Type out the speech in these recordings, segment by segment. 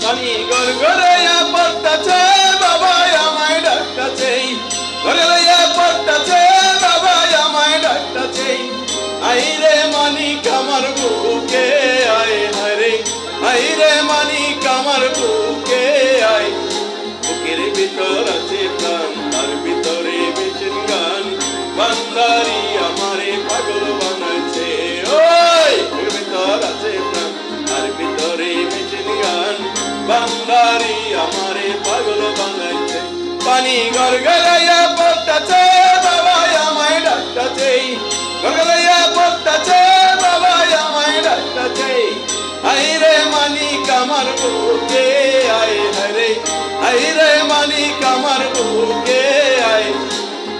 পানি গড়গড়াইয়া পড়তাছে বাবা আমায় ডাকতাছে গড়গড়াইয়া পড়তাছে বাবা আমায় ডাকতাছে আইরে মানিক আমার বুকে আয় হরে আইরে মানিক আমার বুকে আয় বুকের ভিতর আছে প্রাণ তার ভিতরে বেচেন গান বান্দারি আমারে পাগল বানাইছে ওই বুকের ভিতর আছে প্রাণ তার ভিতরে বেচেন গান বান্দারি আমারে পাগল বানাইছে পানি গড়গড়াইয়া পড়তাছে বাবা আমায় ডাকতাছে গড়গড়াইয়া পড়তাছে বাবা আমায় ডাকতাছে আইরে মানিক আমার বুকে আয় হরে আইরে মানিক আমার বুকে আয়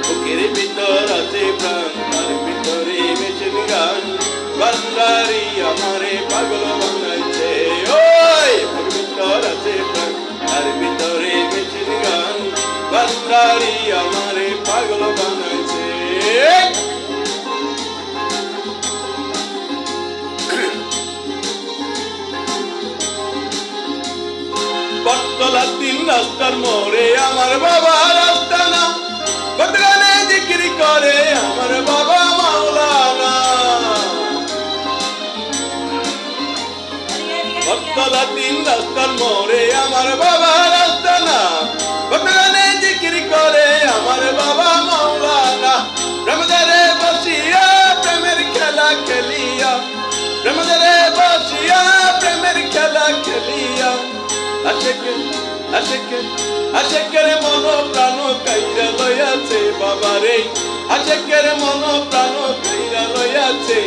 বুকের ভিতর আছে প্রাণ তার ভিতরে বেচেন গান বান্দারি আমারে পাগল বানাইছে ওই বুকের ভিতর আছে প্রাণ তার ভিতরে বেচেন গান বান্দারি আমারে পাগল বানাইছে বটতলা 3 রাস্তার মোড়ে আমার বাবা রাস্তা না বটগানে জিকির করে আমার বাবা মাওলানা বটতলা 3 রাস্তার মোড়ে আমার বাবা রাস্তা না বটগানে জিকির করে আমার বাবা মাওলানা রমজানে বসিয়া প্রেমের খেলা খেলিয়া রমজানে বসিয়া প্রেমের খেলা খেলিয়া আশেকের মন প্রাণ কাইরা লইয়াছে বাবারে আশেকের মন প্রাণ কাইরা লইয়াছে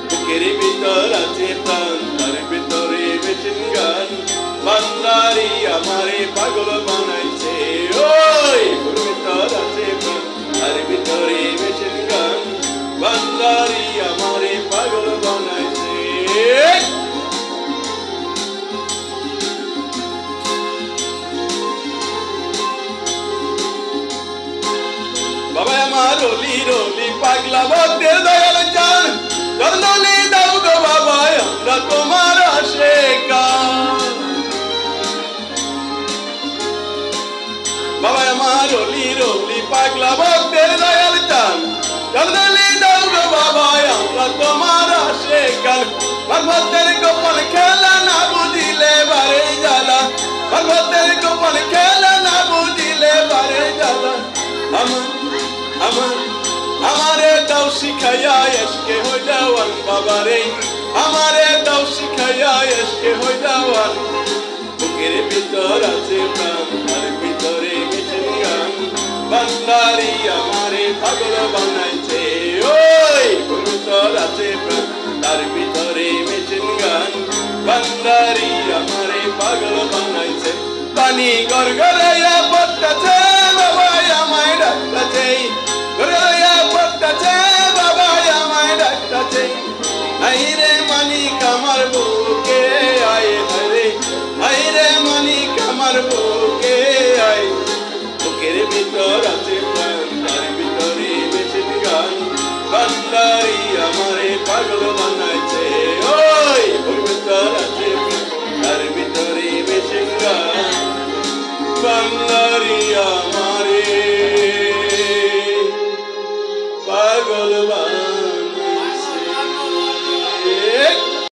বুকের ভিতর আছে প্রাণ তার ভিতরে বেচেন গান বান্দারি আমারে পাগল বানাইছে ওই বুকের ভিতর আছে প্রাণ তার ভিতরে বেচেন গান বান্দারি আমারে পাগল বানাইছে বাবা আমার রলি রলি পাগলা ভক্তের দয়াল চান করলি দাও গো বাবা আমরা তোমার আশিকান বাবা আমার রলি রলি পাগলা ভক্তের দয়াল চান করলি দাও গো বাবা আমরা তোমার আশিকান ভক্তের গোপন খেলা না বুঝিলে বারে জ্বালা ভক্তের গোপন খেলা না বুঝিলে বারে জ্বালা আমারে দাও শিখাইয়া এসকে হই যাওয়ান বাবারে আমারে দাও শিখাইয়া এসকে হই যাওয়ান বুকের ভিতর আছে প্রাণ তার ভিতরে বেচেন গান বান্দারি আমারে পাগল বানাইছে ওই বুকের ভিতর আছে প্রাণ তার ভিতরে বেচেন গান বান্দারি আমারে পাগল বানাইছে পানি গড়গড়াইয়া পড়তাছে বাবা আমায় ডাকতাছে গড়গড়াইয়া পড়তাছে বাবা আমায় ডাকতাছে আইরে মানিক আমার বুকে আয় হরে আইরে মানিক আমার বুকে